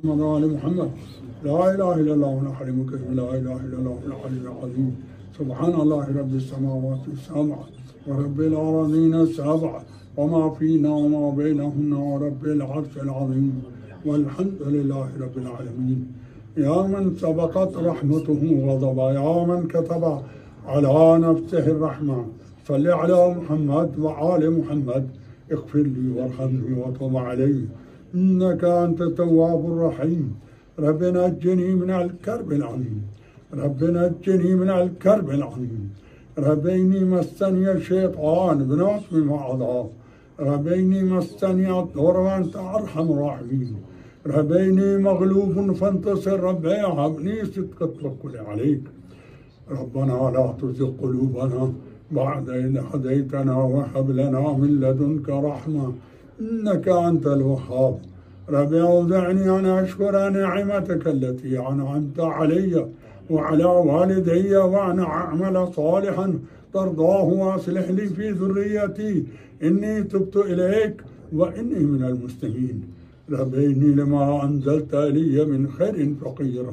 محمد وآل محمد. لا إله إلا الله الحليم الكريم، لا إله إلا الله العلي العظيم. سبحان الله رب السماوات السبع ورب الأراضين السبع وما فينا وما بينهن ورب العرش العظيم، والحمد لله رب العالمين. يا من سبقت رحمته غضبا، يا من كتب على نفسه الرحمة، صل على محمد وآل محمد. اغفر لي وارحمني وتب علي، إنك أنت التواب الرحيم. رب نجني من الكرب العظيم، رب نجني من الكرب العظيم. رب إني مسني الشيطان بنصب وعذاب، رب إني مسني الضر وأنت أرحم الراحمين. رب إني مغلوب فانتصر، رب هبني صدق التوكل عليك. ربنا لا تزغ قلوبنا بعد إذ هديتنا وهب لنا من لدنك رحمة إنك أنت الوهاب. رب أوزعني أن أشكر نعمتك التي أنعمت علي وعلى والدي وأن أعمل صالحا ترضاه وأصلح لي في ذريتي إني تبت إليك وإني من المسلمين. رب إني لما أنزلت لي من خير فقير.